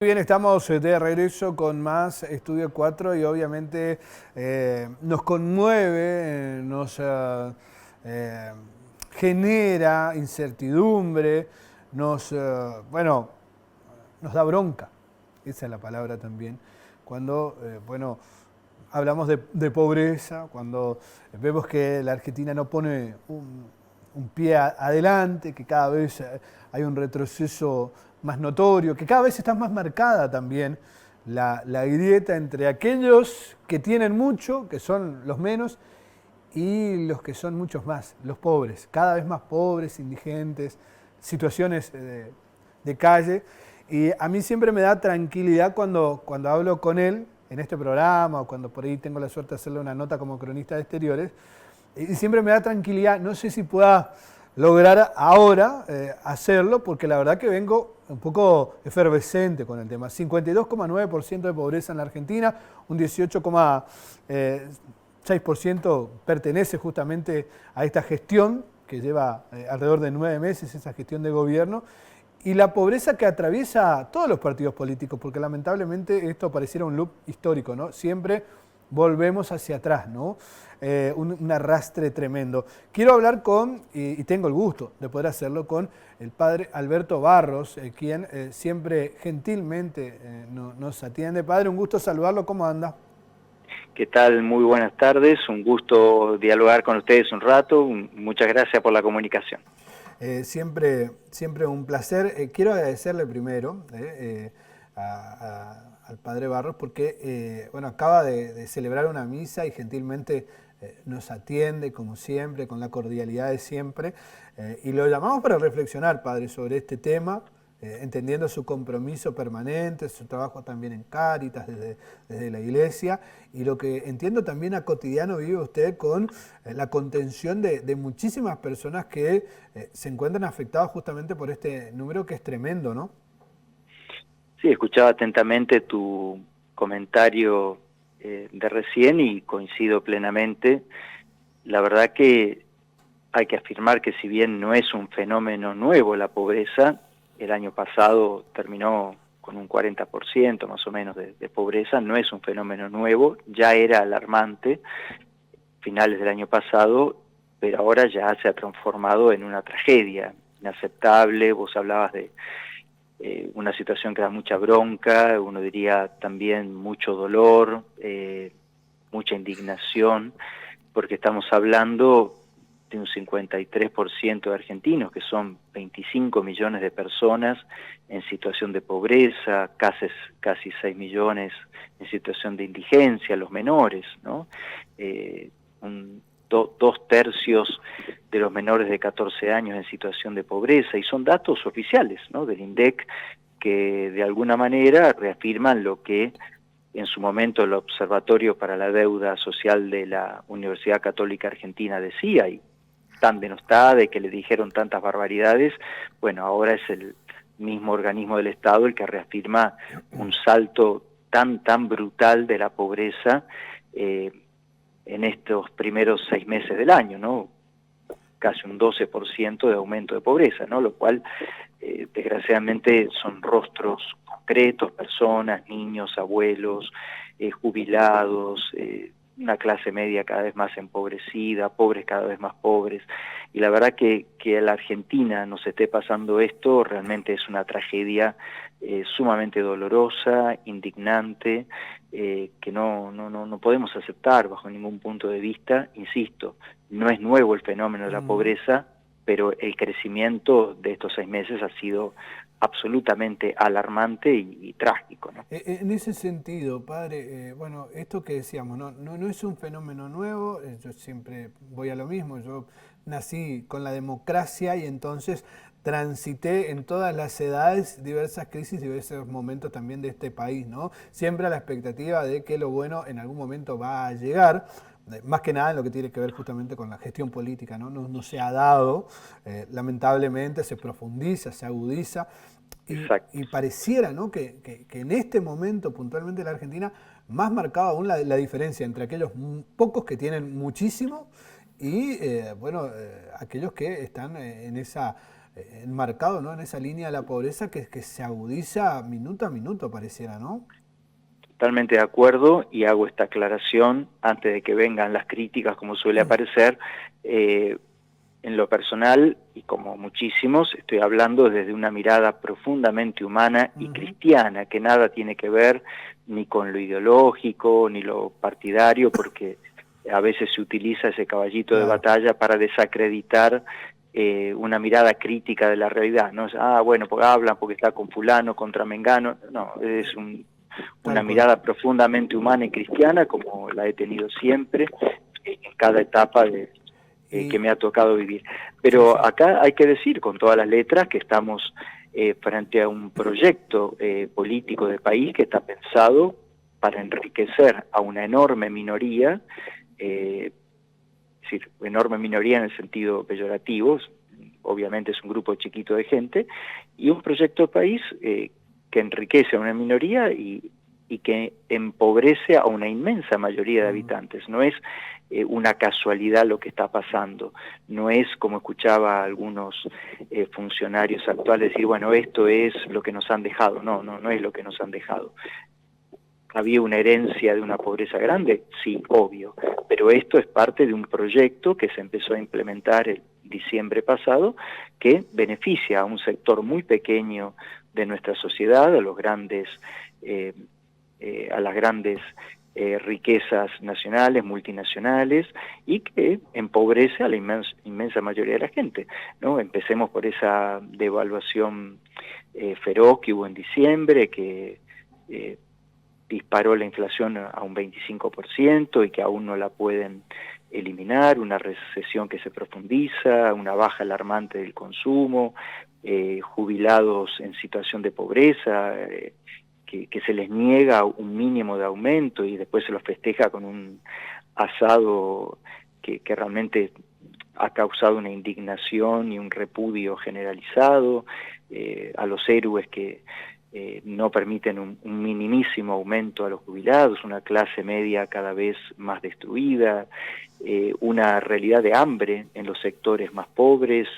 Bien, estamos de regreso con más Estudio 4 y obviamente nos conmueve, nos genera incertidumbre, bueno, nos da bronca, esa es la palabra también, cuando, hablamos de pobreza, cuando vemos que la Argentina no pone un pie adelante, que cada vez hay un retroceso más notorio, que cada vez está más marcada también la grieta entre aquellos que tienen mucho, que son los menos, y los que son muchos más, los pobres, cada vez más pobres, indigentes, situaciones de calle. Y a mí siempre me da tranquilidad cuando hablo con él en este programa o cuando por ahí tengo la suerte de hacerle una nota como cronista de exteriores. Y siempre me da tranquilidad, no sé si pueda lograr ahora hacerlo, porque la verdad que vengo un poco efervescente con el tema. 52,9% de pobreza en la Argentina, un 18,6% pertenece justamente a esta gestión que lleva alrededor de 9 meses, esa gestión de gobierno, y la pobreza que atraviesa todos los partidos políticos, porque lamentablemente esto pareciera un loop histórico, ¿no? Siempre volvemos hacia atrás, ¿no? Un arrastre tremendo. Quiero hablar y tengo el gusto de poder hacerlo con el padre Alberto Barros, quien siempre gentilmente nos atiende. Padre, un gusto saludarlo, ¿cómo anda? ¿Qué tal? Muy buenas tardes, un gusto dialogar con ustedes un rato, muchas gracias por la comunicación. Siempre un placer. Quiero agradecerle primero al padre Barros porque acaba de celebrar una misa y gentilmente nos atiende como siempre, con la cordialidad de siempre. Y lo llamamos para reflexionar, padre, sobre este tema, entendiendo su compromiso permanente, su trabajo también en Cáritas, desde la iglesia, y lo que entiendo también a cotidiano vive usted con la contención de muchísimas personas que se encuentran afectadas justamente por este número que es tremendo, ¿no? Sí, escuchaba atentamente tu comentario de recién y coincido plenamente. La verdad que hay que afirmar que si bien no es un fenómeno nuevo la pobreza, el año pasado terminó con un 40% más o menos de pobreza, no es un fenómeno nuevo, ya era alarmante finales del año pasado, pero ahora ya se ha transformado en una tragedia inaceptable. Vos hablabas de una situación que da mucha bronca, uno diría también mucho dolor, mucha indignación, porque estamos hablando de un 53% de argentinos, que son 25 millones de personas en situación de pobreza, casi 6 millones en situación de indigencia, los menores, ¿no? Dos tercios de los menores de 14 años en situación de pobreza, y son datos oficiales, ¿no?, del INDEC, que de alguna manera reafirman lo que en su momento el Observatorio para la Deuda Social de la Universidad Católica Argentina decía, y tan denostada de que le dijeron tantas barbaridades. Bueno, ahora es el mismo organismo del Estado el que reafirma un salto tan brutal de la pobreza en estos primeros 6 meses del año, ¿no? Casi un 12% de aumento de pobreza, ¿no? Lo cual, desgraciadamente, son rostros concretos, personas, niños, abuelos, jubilados, una clase media cada vez más empobrecida, pobres cada vez más pobres. Y la verdad que a la Argentina nos esté pasando esto realmente es una tragedia sumamente dolorosa, indignante, que no podemos aceptar bajo ningún punto de vista. Insisto, no es nuevo el fenómeno de la pobreza, pero el crecimiento de estos 6 meses ha sido absolutamente alarmante y trágico, ¿no? En ese sentido, padre, esto que decíamos, no es un fenómeno nuevo, yo siempre voy a lo mismo, yo nací con la democracia y entonces transité en todas las edades diversas crisis, diversos momentos también de este país, ¿no? Siempre a la expectativa de que lo bueno en algún momento va a llegar, más que nada en lo que tiene que ver justamente con la gestión política, ¿no? No se ha dado, lamentablemente se profundiza, se agudiza, y pareciera, ¿no?, que en este momento puntualmente en la Argentina más marcada aún la diferencia entre aquellos pocos que tienen muchísimo y bueno, aquellos que están en esa enmarcados, ¿no? En esa línea de la pobreza que se agudiza minuto a minuto, pareciera, ¿no? Totalmente de acuerdo, y hago esta aclaración antes de que vengan las críticas, como suele aparecer. En lo personal, y como muchísimos, estoy hablando desde una mirada profundamente humana y cristiana, que nada tiene que ver ni con lo ideológico, ni lo partidario, porque a veces se utiliza ese caballito de batalla para desacreditar una mirada crítica de la realidad. No es, bueno, porque hablan, porque está con fulano, contra mengano. No, es una mirada profundamente humana y cristiana, como la he tenido siempre, en cada etapa que me ha tocado vivir. Pero acá hay que decir con todas las letras que estamos frente a un proyecto político de país que está pensado para enriquecer a una enorme minoría, es decir, enorme minoría en el sentido peyorativo, obviamente es un grupo chiquito de gente, y un proyecto de país que enriquece a una minoría y que empobrece a una inmensa mayoría de habitantes. No es una casualidad lo que está pasando, no es como escuchaba a algunos funcionarios actuales decir, bueno, esto es lo que nos han dejado. No es lo que nos han dejado. ¿Había una herencia de una pobreza grande? Sí, obvio, pero esto es parte de un proyecto que se empezó a implementar el diciembre pasado, que beneficia a un sector muy pequeño de nuestra sociedad, a los grandes a las grandes riquezas nacionales, multinacionales, y que empobrece a la inmensa mayoría de la gente, ¿no? Empecemos por esa devaluación feroz que hubo en diciembre, que disparó la inflación a un 25% y que aún no la pueden eliminar, una recesión que se profundiza, una baja alarmante del consumo, jubilados en situación de pobreza, que se les niega un mínimo de aumento y después se los festeja con un asado que realmente ha causado una indignación y un repudio generalizado, a los héroes que no permiten un minimísimo aumento a los jubilados, una clase media cada vez más destruida, una realidad de hambre en los sectores más pobres,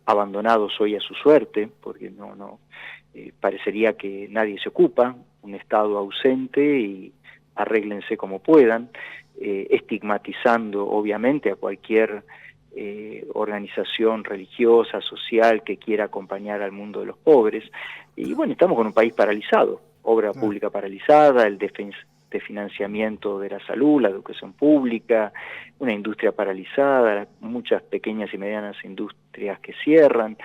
abandonados hoy a su suerte, porque parecería que nadie se ocupa, un Estado ausente y arréglense como puedan, estigmatizando obviamente a cualquier organización religiosa, social, que quiera acompañar al mundo de los pobres. Y bueno, estamos con un país paralizado, obra pública paralizada, el desfinanciamiento de la salud, la educación pública, una industria paralizada, muchas pequeñas y medianas industrias que cierran,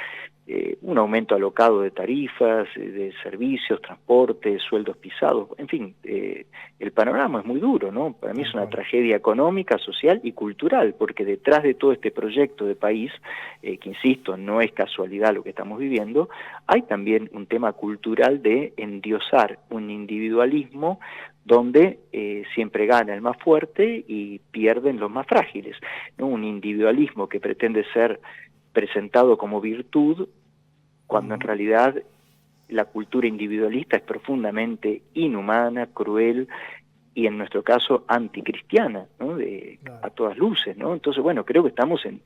un aumento alocado de tarifas, de servicios, transportes, sueldos pisados, en fin, el panorama es muy duro, ¿no? Para mí es una tragedia económica, social y cultural, porque detrás de todo este proyecto de país, que insisto, no es casualidad lo que estamos viviendo, hay también un tema cultural de endiosar un individualismo donde siempre gana el más fuerte y pierden los más frágiles, ¿no? Un individualismo que pretende ser presentado como virtud, cuando en realidad la cultura individualista es profundamente inhumana, cruel y en nuestro caso anticristiana, ¿no? A todas luces, ¿no? Entonces, bueno, creo que estamos en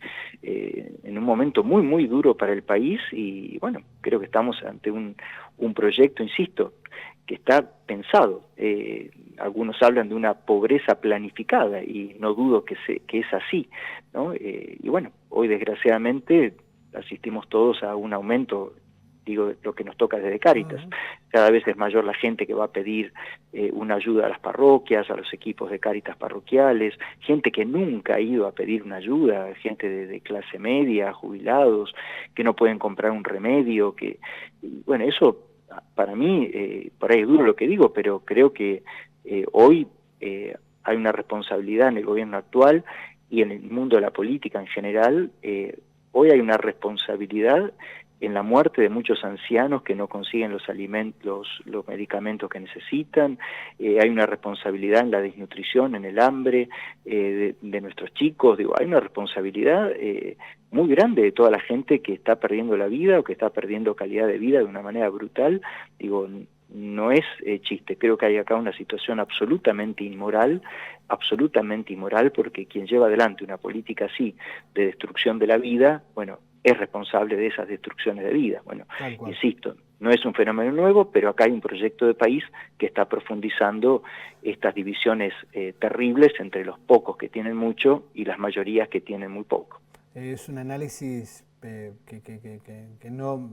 un momento muy, muy duro para el país y, bueno, creo que estamos ante un proyecto, insisto, que está pensado. Algunos hablan de una pobreza planificada y no dudo que es así, ¿no? Y bueno, hoy desgraciadamente asistimos todos a un aumento, digo, lo que nos toca desde Cáritas. Cada vez es mayor la gente que va a pedir una ayuda a las parroquias, a los equipos de Cáritas parroquiales, gente que nunca ha ido a pedir una ayuda, gente de clase media, jubilados, que no pueden comprar un remedio, bueno, eso para mí, por ahí es duro lo que digo, pero creo que hoy hay una responsabilidad en el gobierno actual y en el mundo de la política en general. Hoy hay una responsabilidad en la muerte de muchos ancianos que no consiguen los alimentos, los medicamentos que necesitan. Hay una responsabilidad en la desnutrición, en el hambre de nuestros chicos. Digo, hay una responsabilidad muy grande de toda la gente que está perdiendo la vida o que está perdiendo calidad de vida de una manera brutal. Digo, no es chiste, creo que hay acá una situación absolutamente inmoral absolutamente inmoral, porque quien lleva adelante una política así de destrucción de la vida, bueno, es responsable de esas destrucciones de vida. Bueno, insisto, no es un fenómeno nuevo, pero acá hay un proyecto de país que está profundizando estas divisiones terribles entre los pocos que tienen mucho y las mayorías que tienen muy poco. Es un análisis que no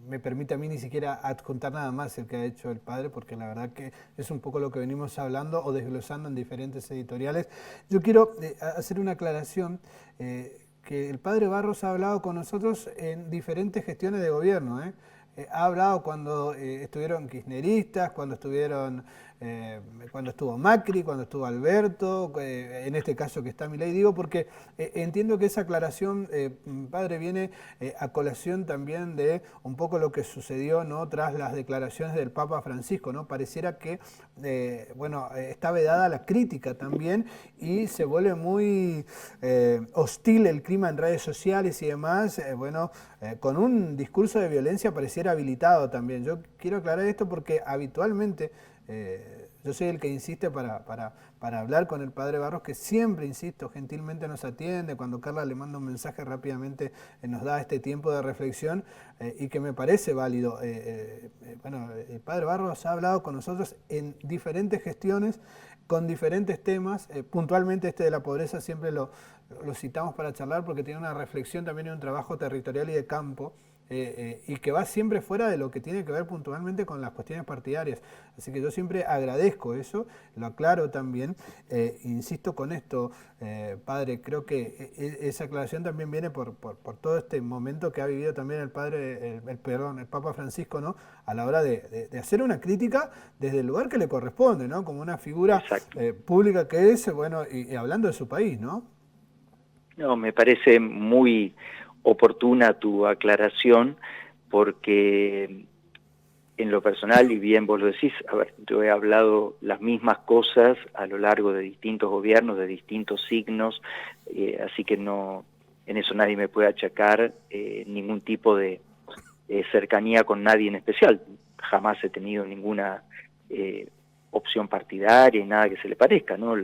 me permite a mí ni siquiera adjuntar nada más el que ha hecho el padre, porque la verdad que es un poco lo que venimos hablando o desglosando en diferentes editoriales. Yo quiero hacer una aclaración, que el padre Barros ha hablado con nosotros en diferentes gestiones de gobierno, ha hablado cuando estuvieron kirchneristas, cuando estuvo Macri, cuando estuvo Alberto, en este caso que está Milei, digo porque entiendo que esa aclaración, padre, viene a colación también de un poco lo que sucedió, ¿no?, tras las declaraciones del Papa Francisco, ¿no? Pareciera que está vedada la crítica también y se vuelve muy hostil el clima en redes sociales y demás, con un discurso de violencia pareciera habilitado también. Yo quiero aclarar esto porque habitualmente yo soy el que insiste para hablar con el padre Barros, que siempre, insisto, gentilmente nos atiende. Cuando Carla le manda un mensaje rápidamente nos da este tiempo de reflexión y que me parece válido. El padre Barros ha hablado con nosotros en diferentes gestiones, con diferentes temas. Puntualmente este de la pobreza siempre lo citamos para charlar porque tiene una reflexión también y un trabajo territorial y de campo, y que va siempre fuera de lo que tiene que ver puntualmente con las cuestiones partidarias. Así que yo siempre agradezco eso, lo aclaro también. Insisto con esto, padre, creo que esa aclaración también viene por todo este momento que ha vivido también el Papa Francisco, ¿no?, a la hora de hacer una crítica desde el lugar que le corresponde, ¿no?, como una figura pública que es, y hablando de su país, ¿no? No, me parece muy oportuna tu aclaración, porque en lo personal, y bien vos lo decís, a ver, yo he hablado las mismas cosas a lo largo de distintos gobiernos, de distintos signos, así que no, en eso nadie me puede achacar ningún tipo de cercanía con nadie en especial. Jamás he tenido ninguna opción partidaria y nada que se le parezca, ¿no?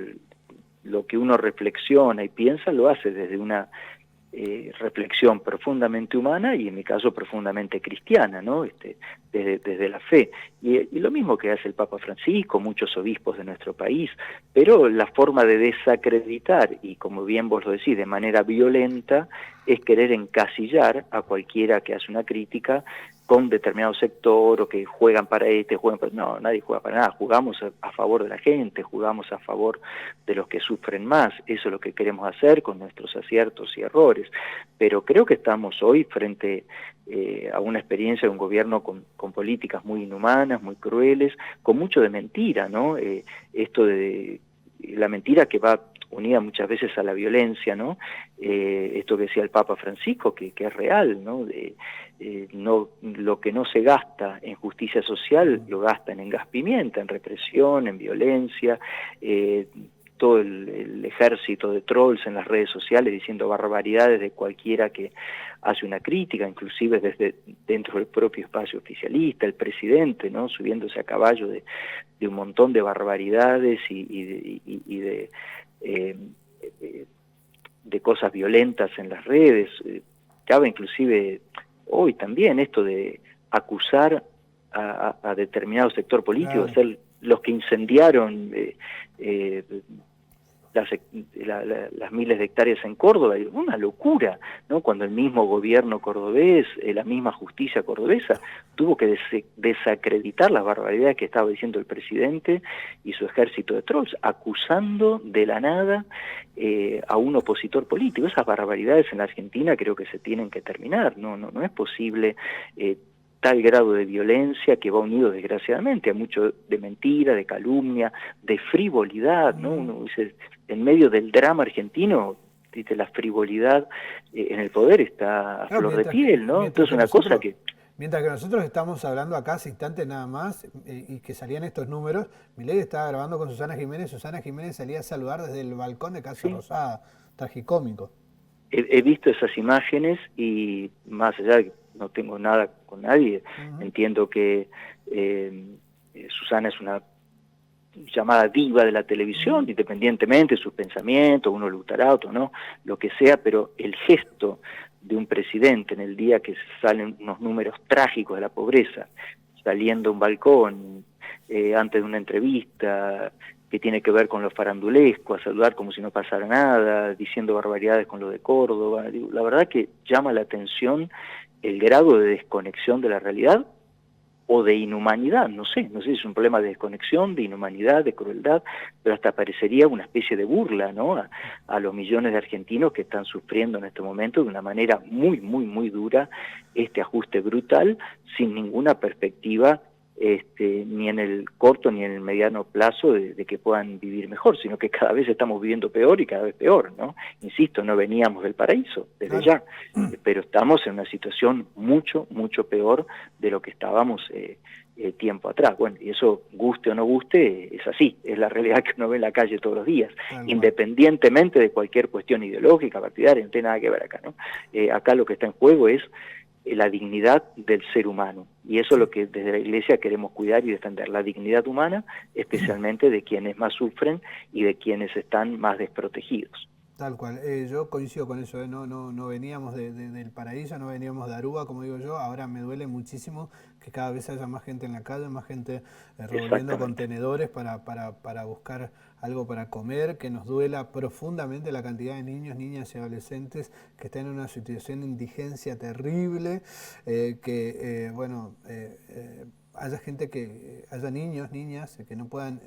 Lo que uno reflexiona y piensa lo hace desde una reflexión profundamente humana y en mi caso profundamente cristiana, ¿no? Desde la fe. Y lo mismo que hace el Papa Francisco, muchos obispos de nuestro país, pero la forma de desacreditar, y como bien vos lo decís, de manera violenta, es querer encasillar a cualquiera que hace una crítica con determinado sector o que juegan para juegan para... No, nadie juega para nada, jugamos a favor de la gente, jugamos a favor de los que sufren más, eso es lo que queremos hacer con nuestros aciertos y errores, pero creo que estamos hoy frente a una experiencia de un gobierno con políticas muy inhumanas, muy crueles, con mucho de mentira, ¿no? Esto de la mentira que va unida muchas veces a la violencia, ¿no? Esto que decía el Papa Francisco, que es real, ¿no? No, lo que no se gasta en justicia social lo gastan en gas pimienta, en represión, en violencia, todo el ejército de trolls en las redes sociales diciendo barbaridades de cualquiera que hace una crítica, inclusive desde dentro del propio espacio oficialista, el presidente, ¿no?, subiéndose a caballo de un montón de barbaridades y de cosas violentas en las redes. Cabe inclusive hoy también esto de acusar a determinado sector político de ser los que incendiaron las miles de hectáreas en Córdoba. Una locura, ¿no? Cuando el mismo gobierno cordobés, la misma justicia cordobesa, tuvo que desacreditar las barbaridades que estaba diciendo el presidente y su ejército de trolls, acusando de la nada a un opositor político. Esas barbaridades en la Argentina creo que se tienen que terminar. No es posible tal grado de violencia que va unido desgraciadamente a mucho de mentira, de calumnia, de frivolidad, ¿no? Uno dice, en medio del drama argentino, dice, la frivolidad en el poder está a flor de piel, ¿no? Entonces una cosa que... Mientras que nosotros estamos hablando acá hace instantes nada más, y que salían estos números, Milei estaba grabando con Susana Jiménez salía a saludar desde el balcón de Casa Rosada, tragicómico. He visto esas imágenes y más allá de que no tengo nada con nadie, entiendo que Susana es una llamada diva de la televisión, independientemente de sus pensamientos, uno le gustará, otro no, lo que sea, pero el gesto de un presidente en el día que salen unos números trágicos de la pobreza, saliendo a un balcón, antes de una entrevista que tiene que ver con lo farandulesco, a saludar como si no pasara nada, diciendo barbaridades con lo de Córdoba. La verdad que llama la atención el grado de desconexión de la realidad o de inhumanidad, no sé si es un problema de desconexión, de inhumanidad, de crueldad, pero hasta parecería una especie de burla, ¿no? A los millones de argentinos que están sufriendo en este momento de una manera muy, muy, muy dura este ajuste brutal, sin ninguna perspectiva ni en el corto ni en el mediano plazo de que puedan vivir mejor, sino que cada vez estamos viviendo peor y cada vez peor, ¿no? Insisto, no veníamos del paraíso desde ya, pero estamos en una situación mucho, mucho peor de lo que estábamos tiempo atrás. Bueno, y eso, guste o no guste, es así, es la realidad que uno ve en la calle todos los días, independientemente de cualquier cuestión ideológica, partidaria, no tiene nada que ver acá, ¿no? Acá lo que está en juego es la dignidad del ser humano, y eso es lo que desde la Iglesia queremos cuidar y defender, la dignidad humana, especialmente de quienes más sufren y de quienes están más desprotegidos. Tal cual, yo coincido con eso, no veníamos del paraíso, no veníamos de Aruba, como digo yo, ahora me duele muchísimo que cada vez haya más gente en la calle, más gente revolviendo contenedores para buscar algo para comer, que nos duela profundamente la cantidad de niños, niñas y adolescentes que están en una situación de indigencia terrible, haya gente haya niños, niñas que no puedan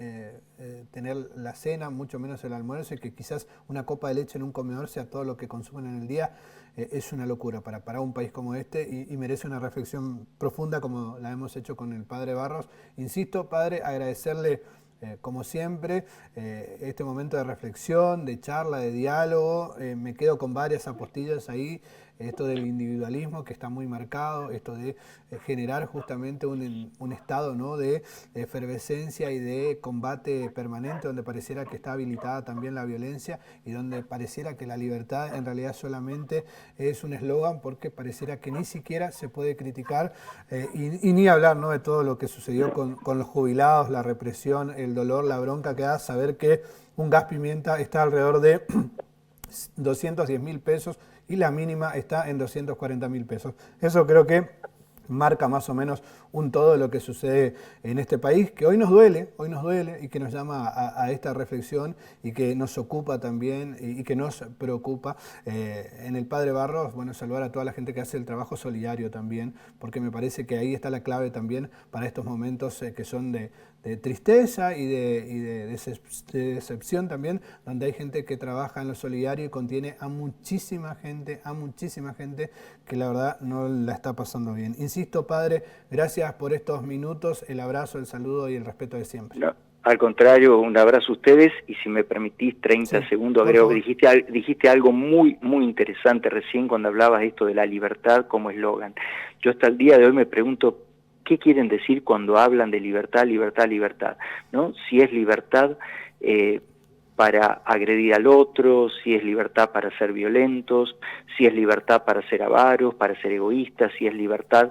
tener la cena, mucho menos el almuerzo, y que quizás una copa de leche en un comedor sea todo lo que consumen en el día. Es una locura para un país como este y merece una reflexión profunda como la hemos hecho con el padre Barros. Insisto, padre, agradecerle como siempre este momento de reflexión, de charla, de diálogo. Me quedo con varias apostillas ahí, esto del individualismo que está muy marcado, esto de generar justamente un estado, ¿no?, de efervescencia y de combate permanente, donde pareciera que está habilitada también la violencia y donde pareciera que la libertad en realidad solamente es un eslogan, porque pareciera que ni siquiera se puede criticar y ni hablar, ¿no?, de todo lo que sucedió con los jubilados, la represión, el dolor, la bronca que da saber que un gas pimienta está alrededor de 210.000 pesos y la mínima está en 240.000 pesos. Eso creo que marca más o menos un todo de lo que sucede en este país, que hoy nos duele y que nos llama a esta reflexión y que nos ocupa también y que nos preocupa. En el padre Barros, bueno, saludar a toda la gente que hace el trabajo solidario también, porque me parece que ahí está la clave también para estos momentos que son de tristeza y de decepción también, donde hay gente que trabaja en lo solidario y contiene a muchísima gente que la verdad no la está pasando bien. Insisto, padre, gracias por estos minutos, el abrazo, el saludo y el respeto de siempre. No, al contrario, un abrazo a ustedes, y si me permitís 30 segundos, agrego que dijiste algo muy, muy interesante recién cuando hablabas esto de la libertad como eslogan. Yo hasta el día de hoy me pregunto, ¿qué quieren decir cuando hablan de libertad, libertad, libertad? ¿No? Si es libertad para agredir al otro, si es libertad para ser violentos, si es libertad para ser avaros, para ser egoístas, si es libertad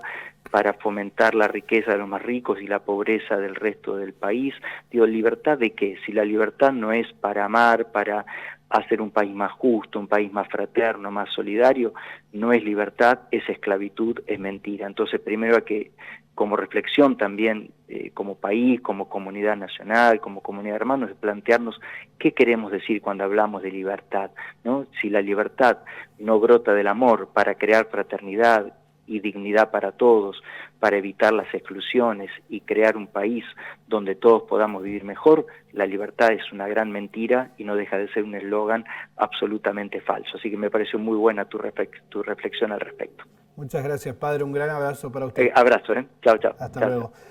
para fomentar la riqueza de los más ricos y la pobreza del resto del país. Digo, ¿libertad de qué? Si la libertad no es para amar, para hacer un país más justo, un país más fraterno, más solidario, no es libertad, es esclavitud, es mentira. Entonces, primero hay que, como reflexión también, como país, como comunidad nacional, como comunidad de hermanos, plantearnos qué queremos decir cuando hablamos de libertad, ¿no? Si la libertad no brota del amor para crear fraternidad y dignidad para todos, para evitar las exclusiones y crear un país donde todos podamos vivir mejor, la libertad es una gran mentira y no deja de ser un eslogan absolutamente falso. Así que me pareció muy buena tu reflexión al respecto. Muchas gracias, padre. Un gran abrazo para usted. Abrazo, Chao, chao. Hasta Chao, luego. chao.